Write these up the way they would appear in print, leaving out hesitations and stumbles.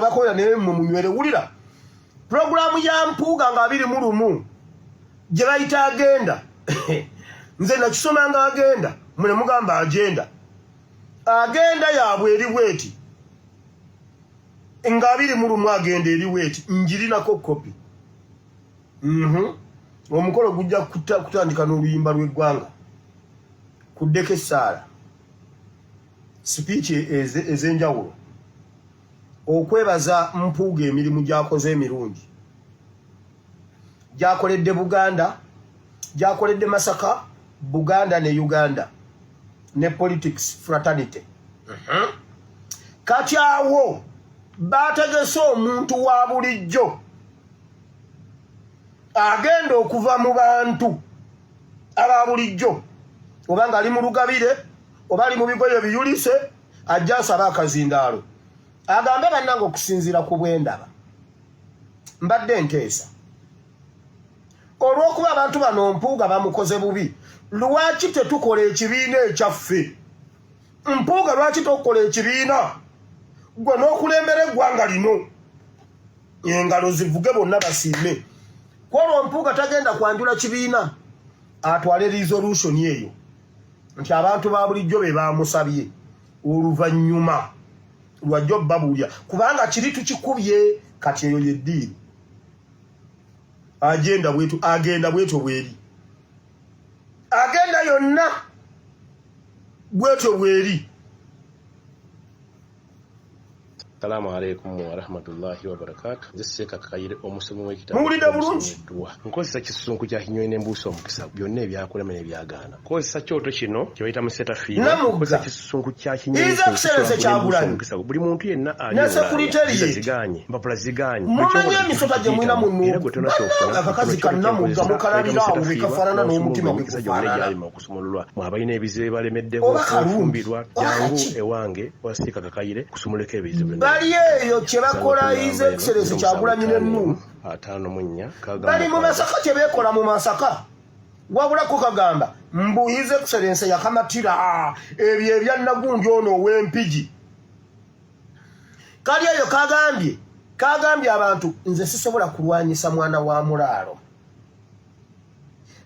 bakola ne mu munywere wulira programu ya Mpuuga nga 21 gye bayita agenda nze nakisoma nga agenda mune mugamba agenda yaabwe eri bweti nga 21 agenda eri bweti njirinako kopi omukolo gujja kutandika n'oluyimba lw'eggwanga kuddeko essaala speech ez'enjawulo okwebaza Mpuuga emirimu gyakoze emirungi gyakoledde Buganda gyakoledde Masaka Buganda ne Uganda ne politics fraternity kati awo bategese omuntu wa bulijjo agenda okuva mu bantu aba bulijjo oba nga ali mu lugabire oba ali mu bigoye biyulise ajja asaba akazindaalo agambe bannange okusinziira ku bwendaba mbadde nteesa olw'okuba abantu bano Mpuuga bamukoze bubi lwaki tetukola ekibiina ekyaffe Mpuuga lwaki tokola ekibiina gwe n'okulembera eggwanga lino engalo zivuge bonna basiime kwolwo Mpuuga tagenda kwanjula kibiina atwale resolution eyo nti abantu ba bulijjo be bamusabye oluvannyuma lwajjo babulya kubanga kiri tukikubye kati eyo yeddiini agenda bweto bweri agenda yonna bweto bweri. Assalamu alaikum wa rahmatullahi wa barakatuh. Ziseka kakayire omusomo w'ekitabo. Muwulidde bulungi. Nkozesa kisunku kya kinyonyi n'embuuso omukisa byonna ebyakulema n'ebyagaana. Nkozesa kyoto kino kye bayita museta fiina. Nkozesa kisunku kya kinyonyi n'embuuso buli muntu yenna ali na secretary ziganye mpapula ziganye. Mumanyi emisota gye mwina munno akakazi kannamuga mukalabira awo bikafaanana n'omutima gwekufaanana okusumululwa mwabalina ebizibu balemedde okufumbirwa jangu ewange wasika kakayire kusumuleka ebizibu bali eyo kye bakola His Excellency Kyagulanyi n'Ennumu bali mu Masaka kye beekola mu Masaka wabulako kagamba mbu His Excellency yakamatira ebyo ebya Nagundi ono ow'empigi kali eyo kagambye abantu nze sisobola kulwanyisa mwana wa mulaalo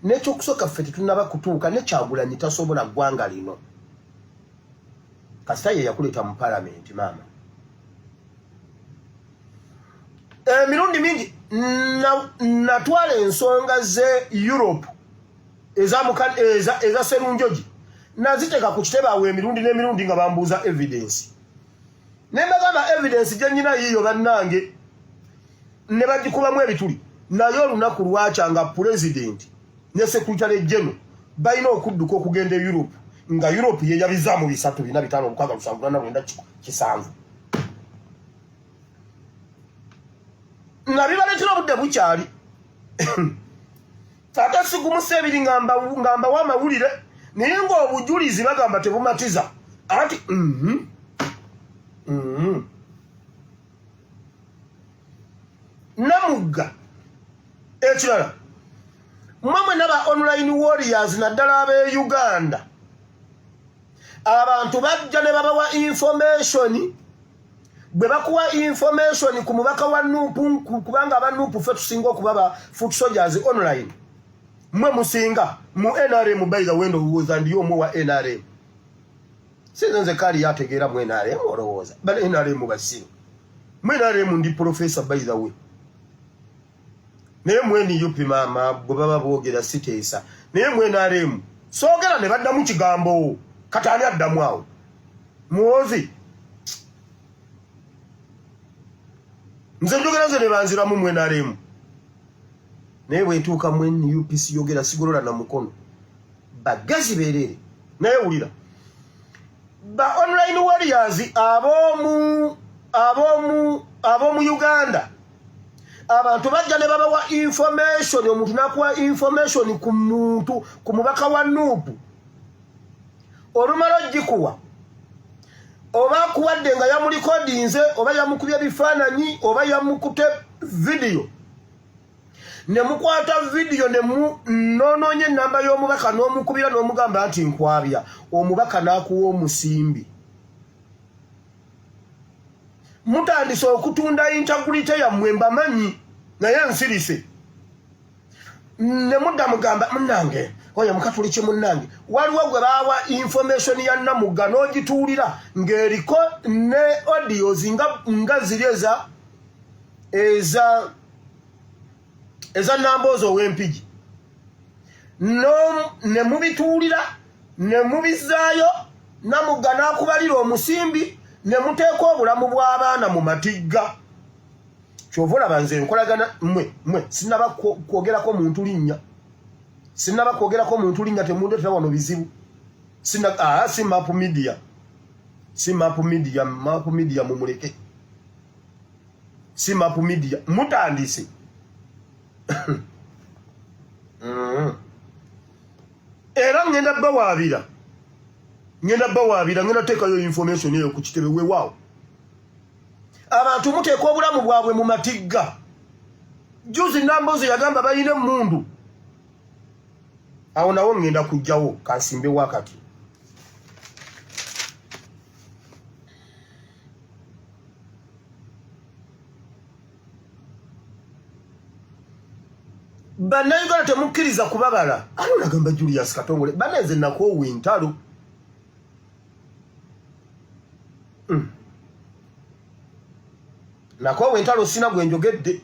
n'ekyokusooka ffe tetunaba kutuuka ne Kyagulanyi tasobola ggwanga lino kasita ye yakuleeta mu palamenti maama mirundi mingi natwala ensonga ze Europe eza Serunjogi naziteeka ku kitebe awo emirundi n'emirundi nga bambuuza evidence ne mbagamba evidence gye nnyina yiyo bannange ne bagikubamu ebituli naye olunaku lwakya nga president ne secretary general balina okudduka okugenda e Europe nga Europe ye yabizaamu 3 4 5 6 7 8 9 nga bibaleetera obudde bukyali ate sigumusa ebiri ngamba w'amawulire naye ng'obujulizi bagamba tebumatiza anti Namugga ekirala mmwe naba online warriors naddala ab'e Uganda abantu bajja ne babawa information bwe bakuwa information ku mubaka wa Nuupu kubanga aba Nuupu ffe tusinga okuba ba foot soldiers online mwe musinga mu NRM by the window ndowooza ndiyo omwe wa NRM sinze kali yategeera mu NRM olowooza bali NRM basiru mu NRM ndi professor by the way naye mweni yupi maama bwe baba boogera siteesa naye mu NRM soogera ne baddamu kigambo kati ani addamu awo muwozi nze njogera ze ne banziramu mu NRM naye bwentuuka mu NUPC yogera sigolola na mukono bagazi beerere naye wulira ba online warriors ab'omu Uganda abantu bajja ne babawa information omuntu nakuwa information ku muntu ku mubaka wa Nuupu olumala ogikuwa oba kuwadde nga yamulikodinze oba yamukubye bifaananyi oba yamukute video ne mukwata video ne nonoonye ennamba y'omubaka n'omukubira n'omugamba nti nkwabya omubaka n'akuwa omusimbi mutandise okutunda integrity ya mwemba manyi naye nsirise ne mudda mugamba munange oya mukatuliki munange waliwo gwe bawa information ya Namugga n'ogituulira ng'eriko ne audios nga ziri eza Nambozo w'Empigi ne mubituulira ne mubizaayo Namugga n'akubalira omusimbi ne muteeka obulamu bw'abaana mu matigga kyova olaba nze nkolagana mwe sinaba kwogerako muntu linnya temundeetera wano bizibu si map media mumuleke si map media mutandise era ngenda bawaabira ngenda teekayo information eyo ku kitebe weewaawo abantu muteeka obulamu bwabwe mu matigga juzi Nambozo yagamba balina emmundu awo nawo ngenda kujjawo kansimbe wakati bannayuganda temukkiriza kubabala ano nagamba Julius Katongole baneze nakoowa entalo nakoowa entalo sina gwe njogedde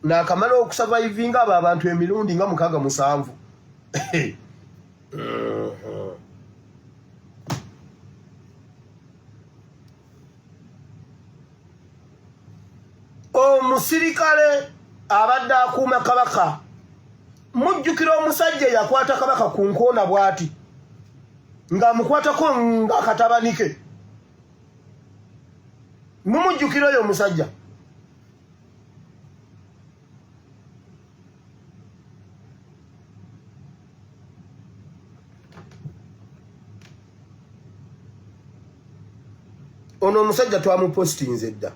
nakamala okusurvivinga abo abantu emirundi nga 67 omusirikale abadde akuuma kabaka mujjukira omusajja yakwata kabaka ku nkoona bw'ati ng'amukwatako ng'akatabanike mumujjukira oyo omusajja ono omusajja twamupostinze dda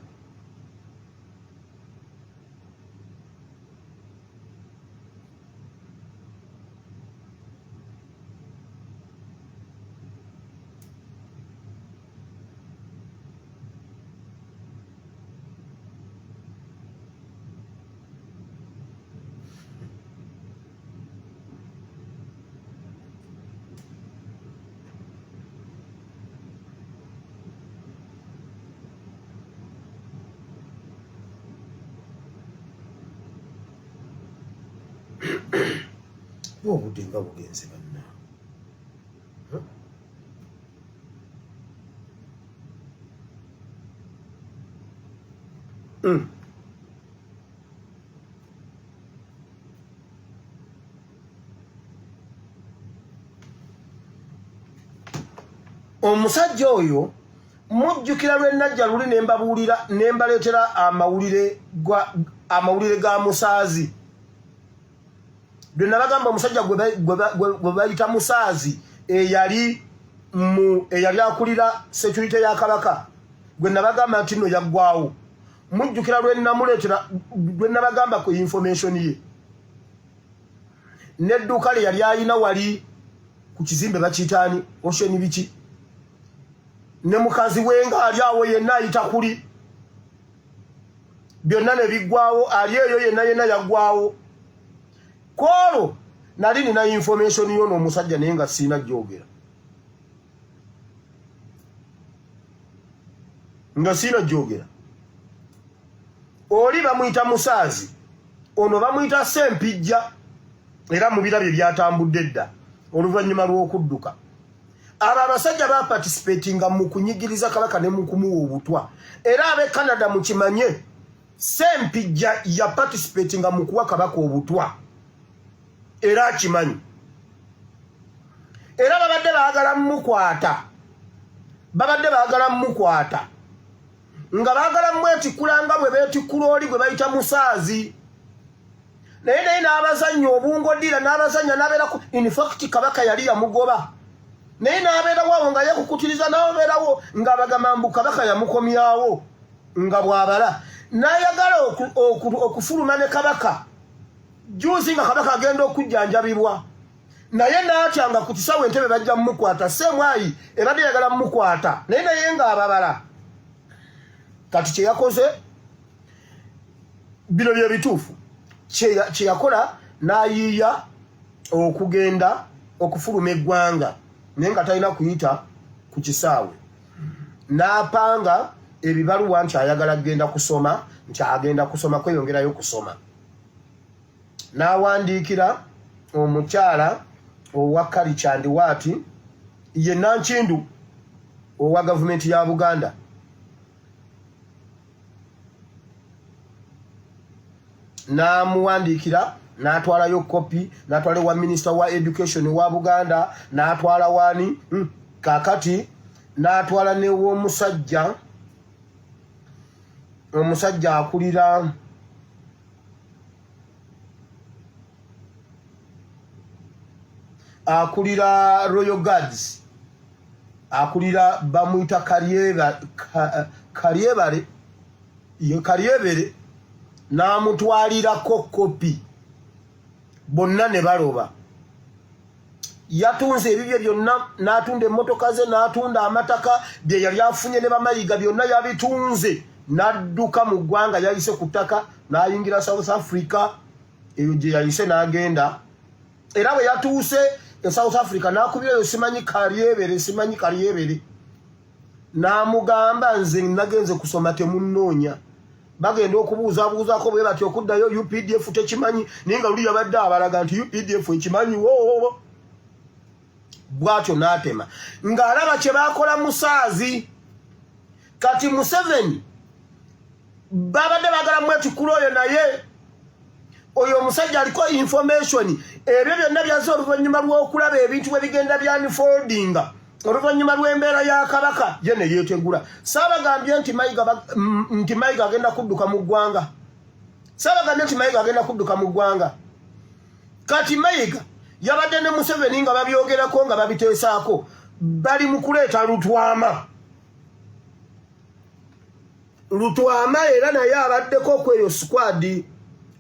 obudde nga bugenze banna omusajja oyo mujjukira lwe najja luli nembaleetera amawulire ga Musaazi Dena bagamba omusajja gwe bayita Musaazi eyali akulira security ya kabaka gwe nabagamba nti no yaggwaawo mujjukira lwe nabagamba ku information ye nedduuka lye yali ayina wali ku kizimbe bakiyitaani Ocean biki ne mukazi wenga ali awo yenna ayita kuli byonna ne biggwaawo ali eyo yenna yaggwaawo Kwolo nali nina information yono omusajja naye nga sina gyogera oli bamuyita Musaazi ono bamuyita Sempijja era mu birabye byatambudde dda oluvannyuma lw'okudduka abo abasajja baparticipatinga mu kunyigiriza kabaka ne mu kumuwa obutwa era ab'e Canada mukimanye Sempijja ya participatinga mu kuwa kabaka obutwa era kimanyi era babadde baagala mukwata nga baagala mwetikulanga bwe beetikula oli gwe bayita Musaazi naye n'abazannya obungodira n'abazannya n'abeerako in fact kabaka yali yamugoba naye n'abeerawo awo nga yekukutiriza n'abeerawo ng'abagamba mbu kabaka yamukomyawo nga bw'abala n'ayagala okufuluma ne kabaka juzi nga kabaka agenda okujjanjabibwa naye n'atyanga ku kisawo entebe bajja mmukwata semwayi ebadde yagala mmukwata naye nga ababala kati kye yakoze bino bye bituufu kye yakola n'ayiiya okugenda okufuluma eggwanga naye nga talina kuyita ku kisaawe n'apanga ebibaluwa nti ayagala kugenda kusoma nti agenda kusoma kweyongerayo kusoma n'awandiikira omukyala owa Kalikyandi Waati ye Nankindu owa gavumenti ya Buganda n'amuwandiikira n'atwalayo kopi n'atwala wa minister wa education wa Buganda n'atwala wani kakati n'atwala ne w'omusajja omusajja akulira Royal Guards akulira bamuyita Karyebere n'amutwalirako kopi bonna ne baloba yatunze ebibye byonna n'atunda emmotoka ze n'atunda amataka bye yali afunye ne bamayiga byonna yabitunze n'adduka mu ggwanga yayise ku ttaka n'ayingira South Africa eyo gye yayise n'agenda era bwe yatuuse e South Africa n'akubirayo simanyi Karyebere n'amugamba nze nagenze kusoma temunnoonya bagenda okubuuzabuuzako bwe batyo okuddayo UPDF tekimanyi naye nga luli yabadde abalaga nti UPDF ekimanyi woowo bwatyo n'atema ng'alaba kye baakola Musaazi kati Museveni babadde baagala mwetikula oyo naye oyo omusajja aliko information ebyo byonna byaze oluvannyuma lw'okulaba ebintu bwe bigenda byanfoldinga oluvannyuma lw'embeera ya Kabaka ye ne yeetegula saabagambye nti Mayiga agenda kudduka mu ggwanga kati Mayiga yabadde ne Museveni nga babyogerako nga babiteesaako bali mu kuleeta Lutwama era naye abaddeko kweyo squad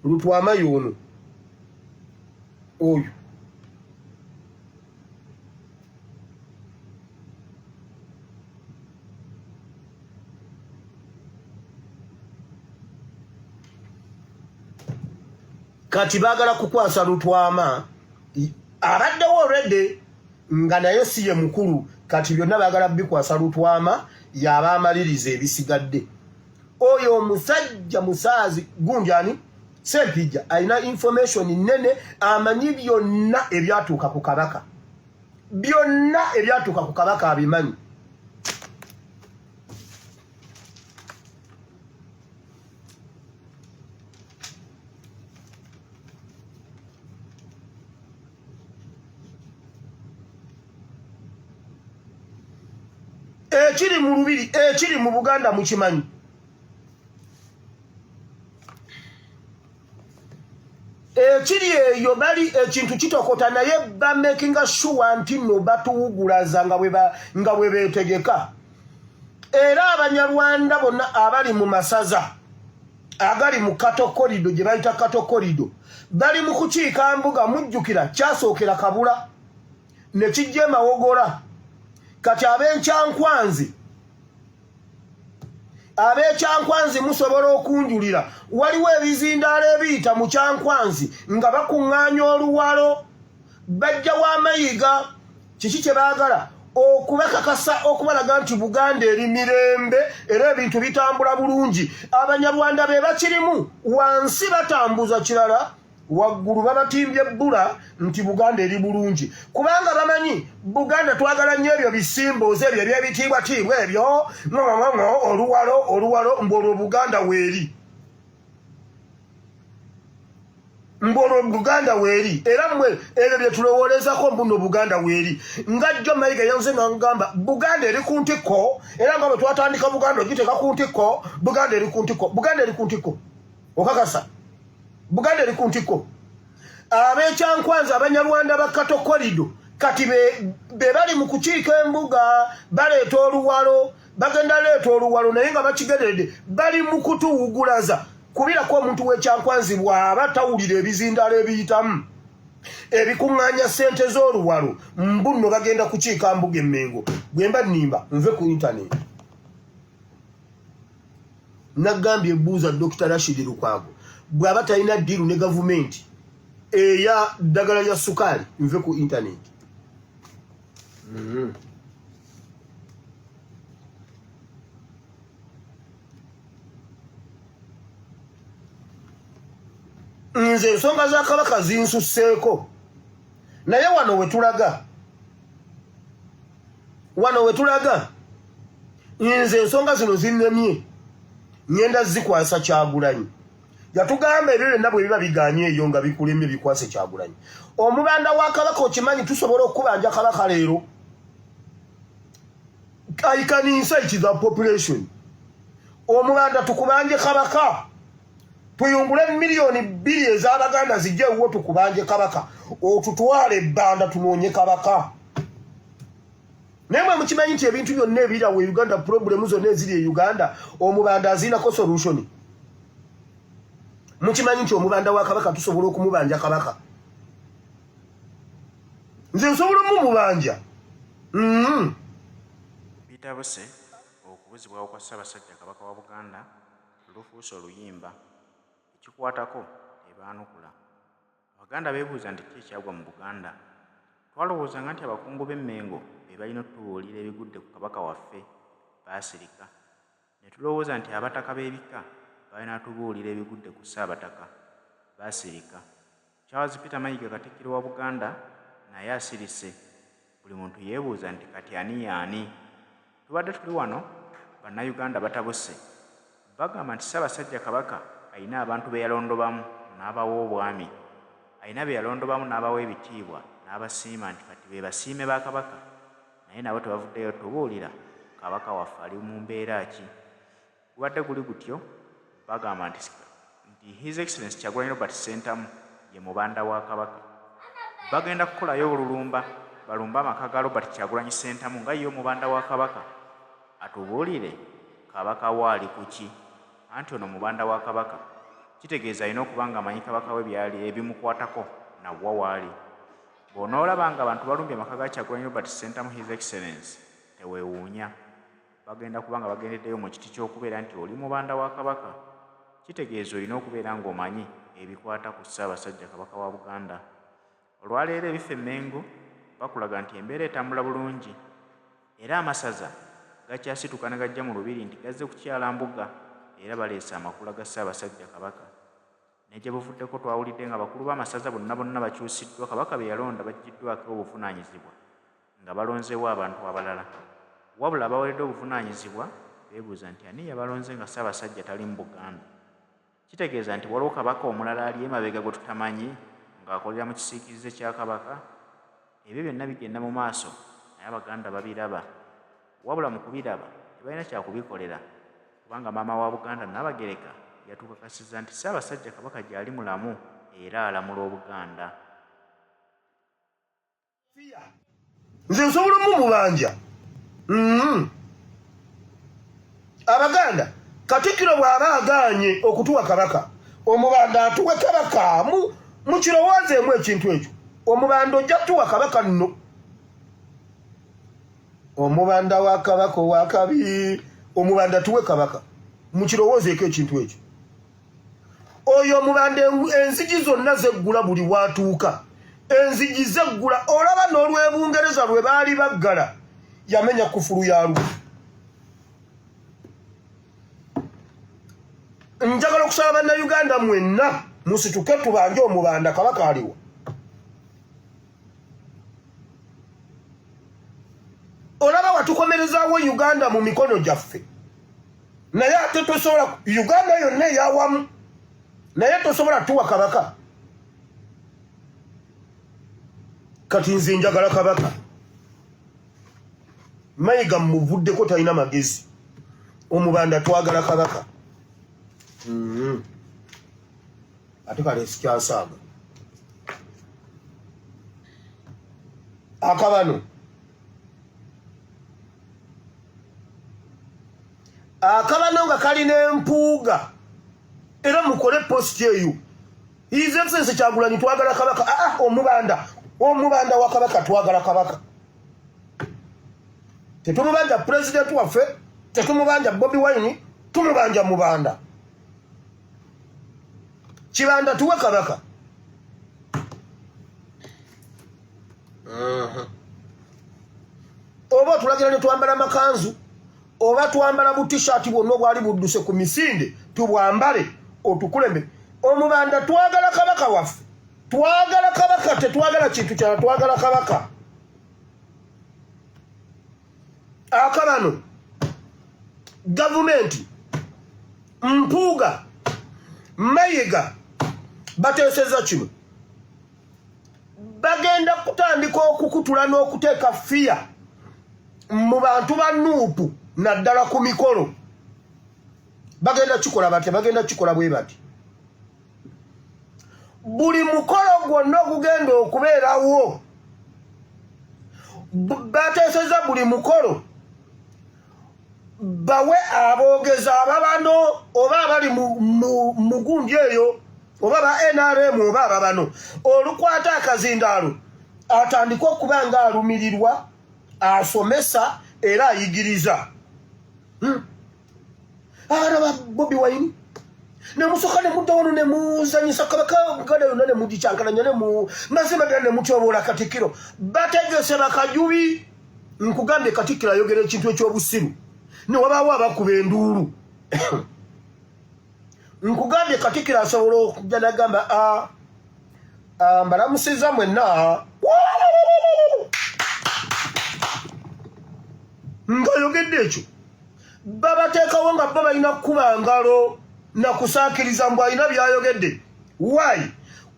Lutwama yono oyo kati baagala kukwasa Lutwama abaddewo already nga naye si ye mukulu kati byonna baagala bikwasa Lutwama yaba amaliriza ebisigadde oyo omusajja Musaazi gunjani Sempijja alina information nene amanyi byonna ebyatuuka ku Kabaka abimanyi ekiri mu Buganda mukimanyi ekiri eyo bali ekintu kitokota naye bamakinga sure nti no batuwugulaza nga bwe beetegeka era Abanyarwanda bonna abali mu masaza agali mu katokolido gye bayita katokolido bali mu kukiika mbuga mujjukira kyasookera Kabula ne kijja Mawogora kati ab'ekyankwanzi musobola okunjulira waliwo ebizindaalo ebiyita mu Kyankwanzi nga bakuŋŋaanya oluwalo bajja wa Mayiga kiki kye baagala okubakakasa okubalaga nti Buganda eri mirembe era ebintu bitambula bulungi Abanyarwanda be bakirimu wansi batambuza kirala waggulu babatimbye ebbula nti Buganda eri bulungi kubanga bamanyi Buganda twagala nnyo ebyo bisimboozi ebyo ebyebitiibwatiibwa ebyo oluwalo mbolo Buganda weeri era mmwe ebyo bye tulowoolezako mbuno Buganda weeri nga jjo Mayiga yanze ngamba Buganda eri ku ntikko era nga bwe twatandika Buganda ogiteeka ku ntikko Buganda eri ku ntikko okakasa Buganda eri ku ntikko ab'ekyankwanzi Abanyarwanda ba katokolido kati be bali mu kukiika embuga baleeta oluwalo bagenda leeta oluwalo naye nga bakigeredde bali mu kutuwugulaza kubirako omuntu w'ekyankwanzi bw'aba tawulira ebizindaalo ebiyitamu ebikuŋŋaanya ssente z'oluwalo mbunno bagenda kukiika mbuga emmengo bwemba nnimba nve ku intaneti nagambye ebuuza Dr. Rashid Lukwago bw'aba talina ddiiru ne gavumenti eya ddagala lya sukaali nve ku intaneti nze ensonga za kabaka zinsusseeko naye wano we tulaga nze ensonga zino zinnemye ngenda zikwasa Kyagulanyi yatugamba ebyo byonna bwe biba biganye eyo nga bikulemye bikwase Kyagulanyi omubanda wa kabaka okimanyi tusobola okubanja kabaka leero I can insight the population omubanda tukubanje kabaka tuyungule miliyoni 2 ez'Abaganda zijjewo tukubanje kabaka otutwale ebbanda tunoonye kabaka nemwe mukimanyi nti ebintu byonna ebira we Uganda problemu zonna eziri e Uganda omubanda azinako solution mukimanyi nti omubanda wa kabaka tusobola okumubanja kabaka nze nsobola omumubanja bitabuse okubuzibwawo kwa Ssaabasajja Kabaka wa Buganda lufuusa oluyimba ekikwatako ebaanukula Abaganda beebuuza nti ki ekyagwa mu Buganda twalowoozanga nti abakungu b'emmengo be balina otubuulira ebigudde ku kabaka waffe baasirika ne tulowooza nti abataka b'ebika balina tubuulira ebigudde ku Ssaabataka baasirika Charles Peter Mayiga Katikkiro wa Buganda naye asirise buli muntu yeebuuza nti kati ani yaani tubadde tuli wano bannayuganda batabuse bagamba nti Ssaabasajja Kabaka ayina abantu be yalondobamu n'abawa obwami ayina be yalondobamu n'abawa ebitiibwa n'abasiima nti kati be basiime ba kabaka naye nabo tebavuddeyo tubuulira kabaka waffe ali mu mbeera ki gubadde guli gutyo bagamba nti His Excellency Kyagulanyi Robert Ssentamu ye mubanda wa kabaka bagenda kukolayo olulumba balumba amaka ga Robert Kyagulanyi Ssentamu nga ye omubanda wa kabaka atubuulire kabaka waali kuki anti ono mubanda wa kabaka kitegeeza alina okuba nga amanyi kabaka we byali ebimukwatako nawwa waali bw'onoolaba nga abantu balumbye amaka ga Kyagulanyi Robert Ssentamu His Excellency teweewuunya bagenda kuba nga bagendeddeyo mu kiti ky'okubeera nti oli mubanda wa kabaka kitegeeza olina okubeera ng'omanyi ebikwata ku Ssaabasajja Kabaka wa Buganda olwaleero ebifa emmengo bakulaga nti embeera etambula bulungi era amasaza gakyasituka ne gajja mu lubiri nti gazze kukyala mbuga era baleese amakula ga Ssaabasajja Kabaka ne gye buvuddeko twawulidde nga bakulu b'amasaza bonna bakyusiddwa kabaka be yalonda baggiddwako obuvunaanyizibwa nga balonzeewo abantu abalala wabula abaweredde obuvunaanyizibwa beebuuza nti ani yabalonze nga Ssaabasajja tali mu Buganda kitegeeza nti waliwo kabaka omulala ali emabega gwe tutamanyi ng'akolera mu kisiikirize kya kabaka ebyo byonna bigenda mu maaso naye Abaganda babiraba wabula mu kubiraba tebalina kyakubikolera kubanga maama wa Buganda Nnabagereka yatukakasiza nti Ssaabasajja Kabaka gy'ali mulamu era alamula Obuganda nze nsobola omumubanja Abaganda Katikkiro bw'aba agaanye okutuwa kabaka omubanda atuwe kabaka mukirowoozeemu ekintu ekyo omubanda ojja kutuwa kabaka nno omubanda wa kabaka owakabi omubanda tuwe kabaka mukirowoozeeko ekintu ekyo oyo omubanda enzigi zonna zeggula buli watuuka enzigi zeggula olaba n'olwebungereza lwe baali baggala yamenya kufulu yalwo njagala okusaba bannayuganda mwenna musituke tubanje omubanda kabaka aliwo olaba watukomerezaawo Uganda mu mikono gyaffe naye ate tosobola Uganda yonna eyawamu naye tosobola tuwa kabaka kati nze njagala kabaka Mayiga muvuddeko talina magezi omubanda twagala kabaka ate kale sikyasaaga akabano nga kalina empuuga era mukole posti eyo His Excellency Kyagulanyi twagala kabaka omubanda wa kabaka twagala kabaka tetumubanja president waffe tetumubanja Bobi Wine tumubanja mubanda Kibanda tuwe kabaka oba tulagira ne twambala makanzu oba twambala bu t-shirt bwonna bwali budduse ku misinde tubwambale otukulembe omubanda twagala kabaka waffe twagala kabaka tetwagala kintu kyala twagala kabaka akabano gavumenti Mpuuga Mayiga bateseza kino bagenda kutandika okukutula n'okuteeka fiya mu bantu ba Nuupu naddala ku mikolo bagenda kikola bati bagenda kikola bwe bati buli mukolo gwonna ogugenda okubeerawo bateseza buli mukolo bawe aboogeza ababano oba abali mu gundi eyo oba ba NRM oba ababano olukwata akazindaalo atandika okuba nga alumirirwa asomesa era ayigiriza araba Bobi Wine ne musoka ne mudawano ne muzanyisa kabaka gada yonna ne mudichankalanya ne mu mazima gane mutyobola Katikiro bategese bakajubi nkugambye Katikiro ayogera ekintu ekyobusiru ne wabawo abakuba enduulu nkugambye Katikiro asobola okujja n'agamba mbalamusiza mwenna nga yogedde ekyo babateekawo nga bo balina kukuba ngalo na kusaakiriza mbu alina byayogedde why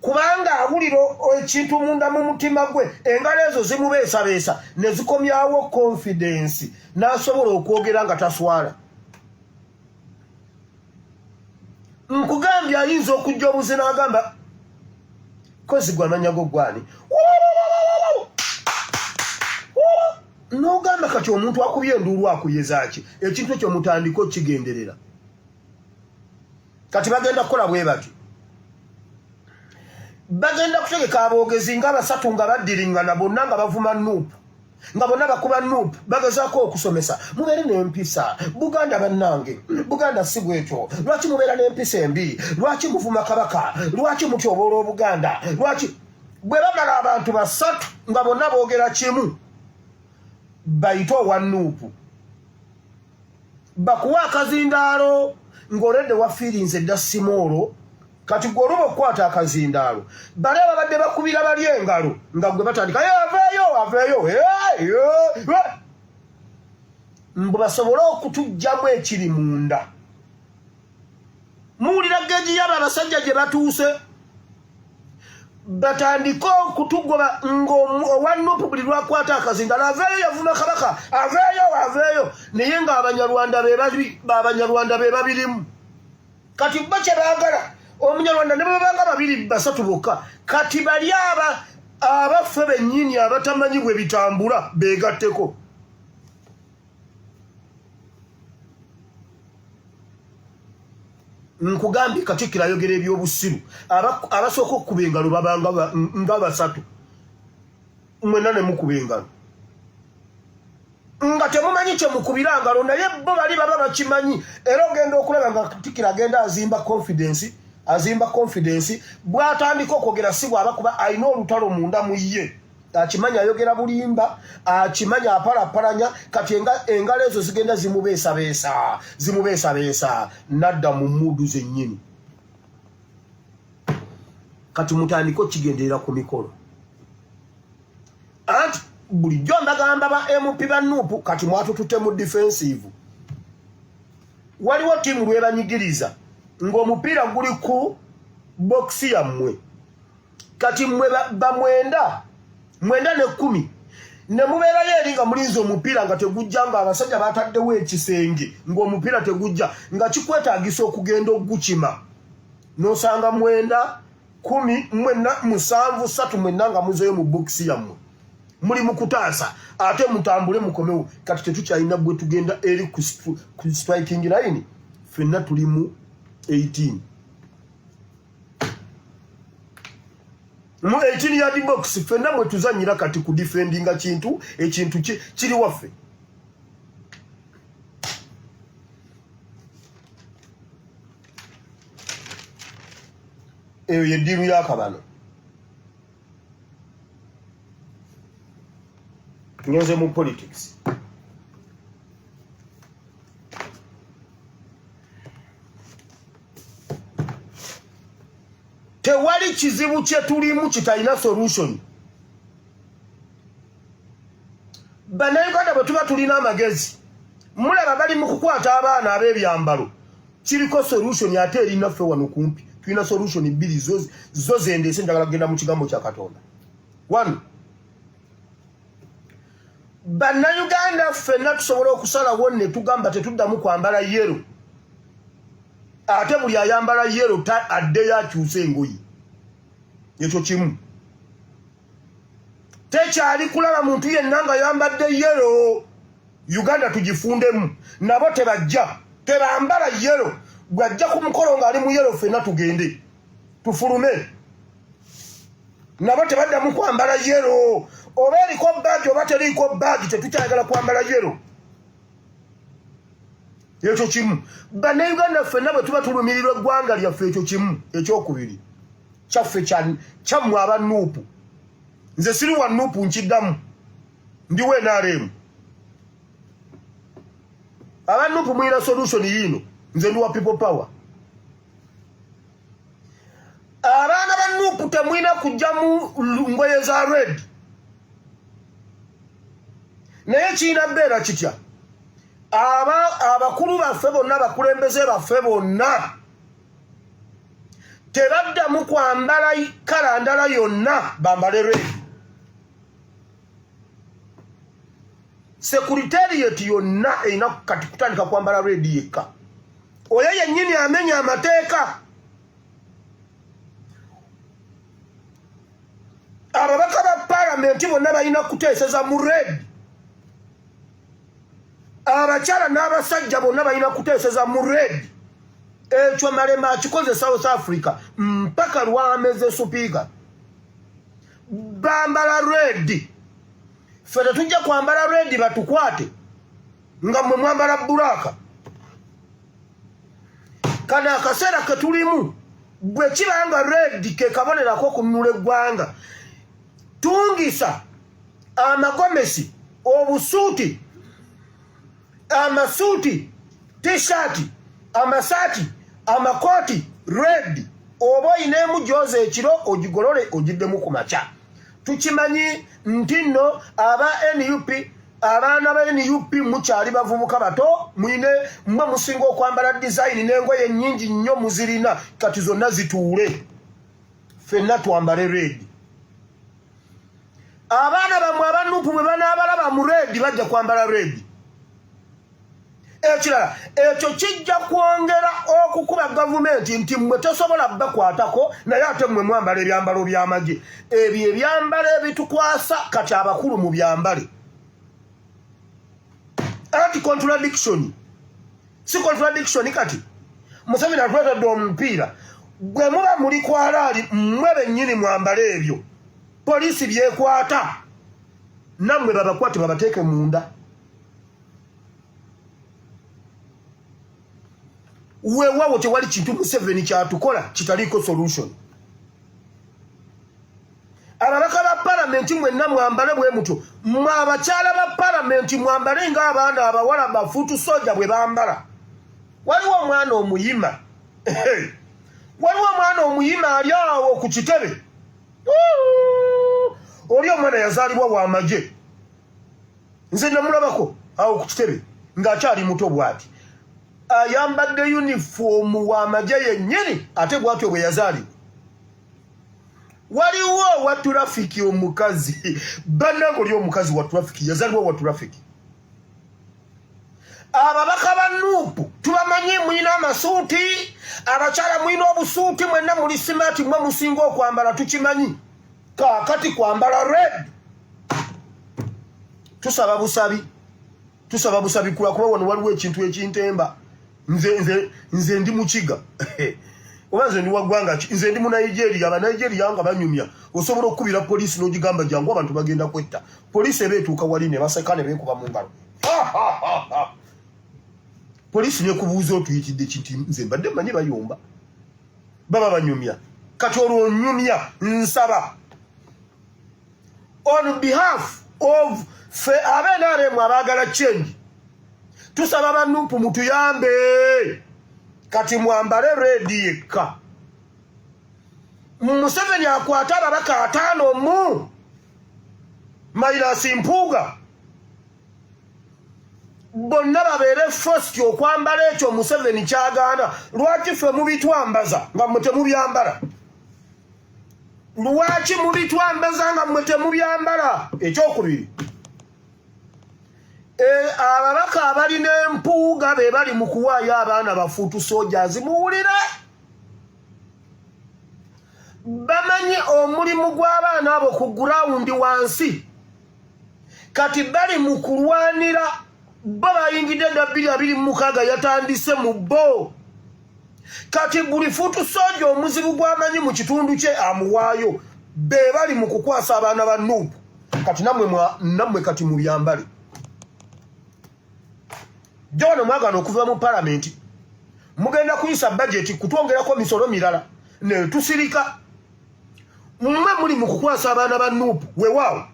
kubanga awulira ekintu munda mu mutima gwe engalo ezo zimubeesabeesa ne zikomyawo confidence n'asobola okwogera nga taswala nkugambye ayinza okujja obuzi n'agamba kozi gwe amanya go gwani n'ogamba kati omuntu akubye enduulu akuyezaaki ekintu ekyo mutandiko kigenderera kati bagenda kukola bwe bati bagenda kutegeka aboogezi nga basatu nga baddiringana bonna nga bavuma Nuupu nga bonna bakuba Nuupu bagezaako okusomesa mubeere n'empisa Buganda bannange Buganda si bwetyo lwaki mubeera n'empisa embi lwaki muvuma kabaka lwaki mutyoboola Obuganda lwaki bwe bamala abantu basatu nga bonna boogera kimu bayite owa Nuupu bakuwa akazindaalo ng'oledde wafiirinze dda Simoolo kati gwe oluba okukwata akazindaalo bale babadde bakubira bali engalo nga gwe batandika aveeyo mbu basobole okutugjamu ekiri munda muwulira geji yaba abasajja gye batuuse batandika okutugoba ng'owa Nuupu buli lwakwata akazindaalo aveeyo yavuma kabaka aveeyo naye nga abanyarwanda be babirimu kati bo kye baagala omunyarwanda ne babanga babiri basatu bokka kati bali abaffe bennyini abatamanyi bwe bitambula beegatteko nkugambye Katikkiro ayogera ebyobusiru abasooka okukuba engalo babanga nga basatu mwenna ne mukuba engalo nga temumanyi kye mukubira ngalo naye bo bali baba bakimanyi era ogenda okulaba nga Katikkiro agenda azimba confidence bw'atandika okwogera si bw'aba kuba alina olutalo munda mu ye akimanyi ayogera bulimba akimanyi apalapalanya kati engalo ezo zigenda zimubeesabeesa nadda mu mmudu zennyini kati mutandika okigenderera ku mikolo anti bulijjo mbagamba ba MP ba Nuupu kati mwatututte mu defensive waliwo tiimu lwebanyigiriza ng'omupiira guli ku bokisi yammwe kati mwe bamwenda 10 ne mubeerayo eri nga mulinze omupiira nga tegujja nga abasajja bataddewo ekisenge ng'omupiira tegujja nga kikwetaagisa okugenda ogukima n'osanga 9, 10, 7, 3 mwenna nga muzeeyo mu bokisi yammwe muli mu kutaasa ate mutambule mukomewo kati tetukyalina bwe tugenda eri ku striking line ffenna tuli mu 18 mu 18 yard box fenna mwe tuzanyira kati ku defendinga kintu ekintu kiri waffe eyo yeddiru yakabano nyoze mu politics tewali kizibu kye tulimu kitalina solution bannayuganda bwe tuba tulina amagezi mulaba bali mu kukwata abaana ab'ebyambalo kiriko solution ate erinaffe wano kumpi tulina solution bbiri zo zendeese njagala kugenda mu kigambo kya Katonda. 1 bannayuganda ffenna tusobola okusalawo ne tugamba tetuddamu kwambala yero ate buli ayambala yero addeyo akyusa engoyi ekyo kimu tekyali kulaba muntu yenna nga yambadde yero Uganda tugifundemu nabo tebambala yero gwajja ku mukolo ng'ali mu yero ffenna tugende tufulume nabo tebaddamu kwambala yero oba eriko baagi oba teriiko baagi tetukyagala kwambala yero ekyo kimu bannayuganda ffenna bwe tuba tulumirirwa eggwanga lyaffe ekyo kimu ekyokubiri kyaffe kyammwe abanuupu nze siri wa nuupu nkiddamu ndiwo NRM abanuupu mwina solution yino nze ndi wa people power abaana banuupu temwina kujja mu ngoye za red naye kiina mbeera kitya abakulu baffe bonna abakulembeze baffe bonna tebaddamu kwambala kala ndala yonna bambale red secretariat yonna erina kati kutandika kwambala red yekka oyo yennyini amenya amateeka ababaka ba palamenti bonna balina kuteeseza mu red abakyala n'abasajja bonna balina kuteeseza mu red ekyo Malema akikoze South Africa mpaka lwameze supiika bambala red ffe tetujja kwambala red batukwate nga mmwe mwambala bulaka kana akaseera ke tulimu bwe kibanga red ke kabonerako kununula eggwanga tungisa amagomesi obusuuti amasuuti t-shirt amasaati amakoti red oba oyinemu gyoza ekiro ogigolole ogiddemu ku makya tukimanyi nti nno aba NUP abaana ba NUP mukyali bavubuka bato mwine mmwe musinga okwambala design n'engoye nnyingi nnyo muzirina kati zonna zituule ffenna twambale red abaana bamwe abanupu bwe banaabalaba mu red bajja kwambala red ekirala ekyo kijja kwongera okukuba gavumenti nti mmwe tosobola bakwatako naye ate mmwe mwambala ebyambalo by'amagye ebyo ebyambalo ebitukwasa kati abakulu mu byambale anti contradiction si contradiction kati Museveni atwetadde omupiira gwe muba muli kwalaali mmwe bennyini mwambale ebyo poliisi byekwata nammwe babakwate babateeke munda weewawo tewali kintu Museveni kyatukola kitaliiko solution ababaka ba palamenti mwenna mwambale bwe mutyo mwe abakyala ba palamenti mwambale ng'abaana abawala bafuutu soja bwe bambala waliwo omwana omuyima waliwo omwana omuyima ali awo ku kitebe oli omwana yazaalibwa w'amagye nze namulabako awo ku kitebe ng'akyali muto bw'ati ayambadde yunifoomu w'amagye yennyini ate bw'atyo bwe yazaalibwa waliwo wa trafiki omukazi bannange oli omukazi wa trafiki yazaalibwa wa trafiki ababaka ba nuupu tubamanyi mwina amasuuti abakyala mwina obusuuti mwenna muli simaati mwe musinga okwambala tukimanyi kaakati kwambala red tusaba busabi kuba wano waliwo ekintu ekintemba nze ndi mukiga obanze ndi wagwanga nze ndi mu Nigeria aba Nigeria nga banyumya osobola okubira police n'ogigamba jangu abantu bagenda kwetta police ebeetuuka wali ne basekane beekuba mu ngalo police ne kubuuza otuyitidde kinti nze mbadde manyi bayomba baba banyumya kati olwo nyumya nsaba on behalf of abenaremu abaagala change tusaba bannupu mutuyambe kati mwambale redi yekka Museveni akwata ababaka 5 mu Mairasi Mpuuga bonna babeere first okwambala ekyo Museveni kyagaana lwaki ffe mubitwambaza nga mmwe temubyambala lwaki mubitwambaza nga mmwe temubyambala ekyokubiri ababaka abalina Empuuga be bali mu kuwaayo abaana bafuutu soldiers muwulire bamanyi omulimu gw'abaana abo ku gurawundi wansi kati bali mu kulwanira bo bayingidde $226 yatandise mu bo kati buli fuutu soja omuzibu gw'amanyi mu kitundu kye amuwaayo be bali mu kukwasa abaana ba Nuupu kati nammwe kati mu byambale John mwagano okuva mu parliament mugenda kuyisa budget kutwongerako misolo mirala ne tusirika mmwe muli mu kukwasa abaana ba Nuupu weewaawo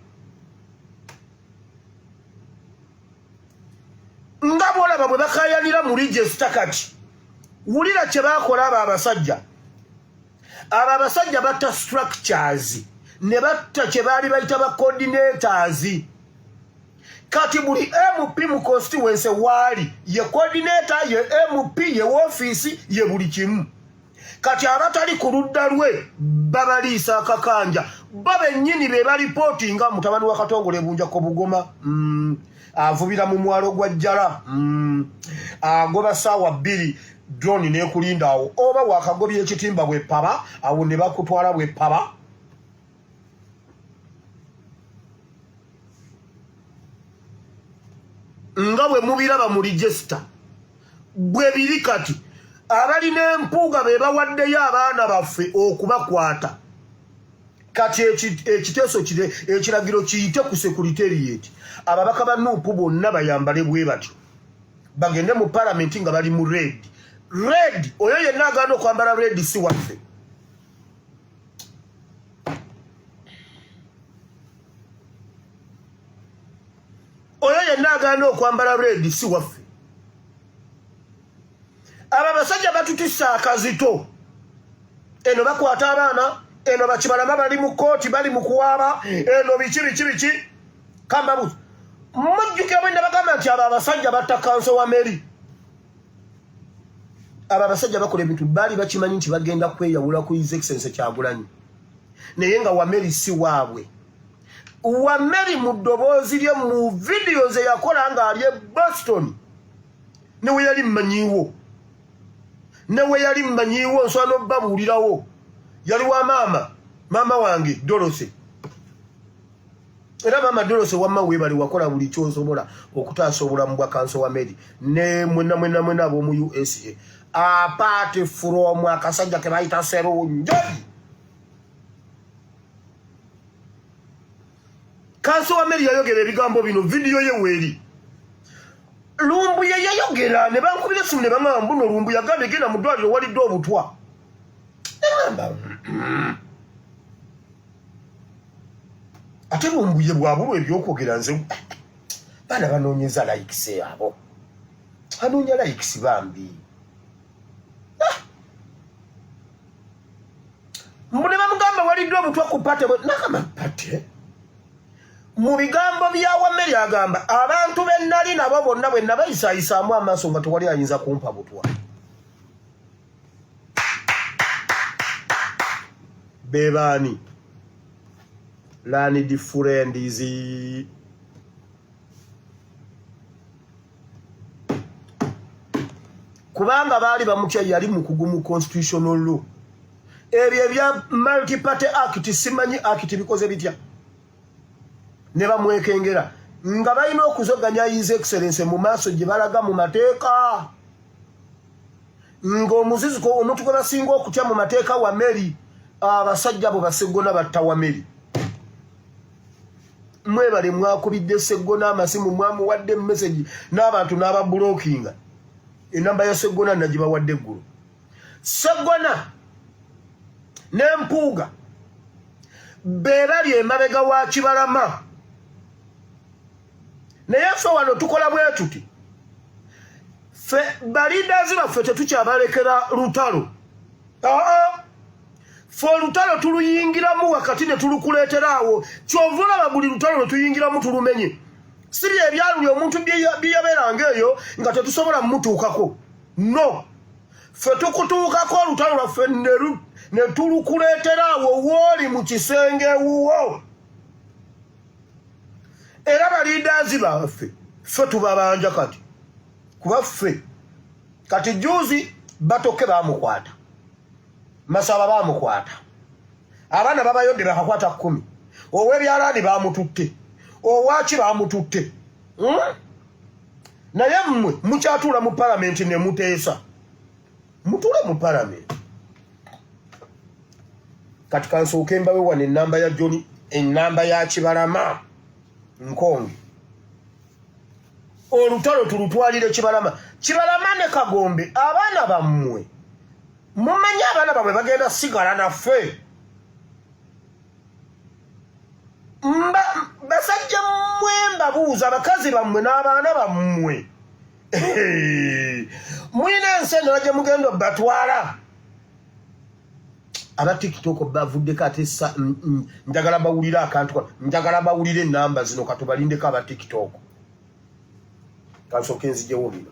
nga bwolaba bwe bakayanira mu register kati wulira kye baakola abo abasajja batta structures ne batta kye baali bayita ba coordinators kati buli MP mu constituency waali ye coordinator ye MP ye office ye buli kimu kati abatali ku ludda lwe babaliisa akakanja babennyini be balipotinga mutabani wa Katongole Bunja ko Bugoma avubira mu mwalo gwa Jjala agoba saawa 2 drone n'ekulinda awo oba wakagobya ekitimba bwe paba awo ne bakutwala bwe paba nga bwe mubiraba mu register bwe biri kati abalina Empuuga be bawaddeyo abaana baffe okubakwata kati ekiteeso ekiragiro kiyite ku secretariat ababaka ba Nuupu bonna bayambale bwe batyo bagende mu parliament nga bali mu red oyo yenna agaana okwambala red si waffe oyo yenna agaana okwambala red si waffe aba basajja batutisa akazito eno bakwata abaana eno bakibalama bali mu kooti bali mu kuwaaba eno biki kambabuzi mujjukira bwenda bagamba nti abo abasajja batta kanso wa Mary abo abasajja bakola ebintu baali bakimanyi nti bagenda kweyawula ku His Excellency Kyagulanyi naye nga wa Mary si waabwe wa Mary mu ddoboozi lye mu videos eyakola nga ali e Boston newe yali mmanyiiwo nsobola n'obbabuulirawo yali wa maama wange Dorothy era maama Dorothy wamma weebali wakola buli kyosobola okutaasa obulamu bwa kanso wa Mary ne mwena ab'omu USA apart from akasajja ke bayita Serungi kanso wa Mary yayogera ebigambo bino video ye weeri Lumbu ye yayogera ne bankubira esimu ne bangamba mbuno Lumbu yagambye genda mu ddwaliro walidde obutwa ate Lumbu ye bwabulwa ebyokwogera nze baana banoonyeza likes abo anoonya likes bambi mbune bamugamba walidde obutwa ku pate nakama pate mu bigambo bya wa Mary agamba abantu bennali nabo bonna bwe nabayisayisaamu amaaso nga tewali ayinza kumpa butwa bebaani learned friends kubanga baali bamutya yali mu kugumu constitutional law ebyo ebya multi party act simanyi act bikoze bitya ne bamwekengera nga balina okuzoganya His Excellency mu maaso gye balaga mu mateeka ng'omuzizi ko omuntu gwe basinga okutya mu mateeka wa Mary abasajja abo baseggona batta wa Mary mwebale mwakubidde seggona amasimu mwamuwadde message n'abantu n'abablockinga enamba ya seggona nagibawadde eggulu seggona n'empuuga beerabye emabega wa Kibalama naye ffe wano tukola bwe tuti ffe balindazi baffe tetukyabalekera lutalo ffe olutalo tuluyingiramu wakati ne tulukuleeteraawo kyova olaba buli lutalo lwe tuyingiramu tulumenye siri ebyaluli omuntu byeyabeeranga eyo nga tetusobola mmutuukako no ffe tukutuukako olutalo lwaffe ne tulukuleeteraawo wooli mu kisenge wuwo era balindazi baffe ffe tubabanja kati kuba ffe kati juzi batoke bamukwata Masaba bamukwata abaana babayodde bakakwata 10 ow'ebyalaani bamututte owaki bamututte naye mmwe mukyatuula mu palamenti ne muteesa mutuule mu palamenti kati kansooke mbawe wano ennamba ya John ennamba ya Kibalama Nkonge olutalo tulutwalire Kibalama ne Kagombe abaana bammwe mumanyi abaana bamwe bagenda sigala naffe basajja mmwe mbabuuza abakazi bammwe n'abaana bammwe mwina ensendera gye mugenda batwala aba TikTok bavuddeko ate njagala bawulire akantu njagala bawulire ennamba zino katubalindeko aba TikTok kansooke nzijewo bino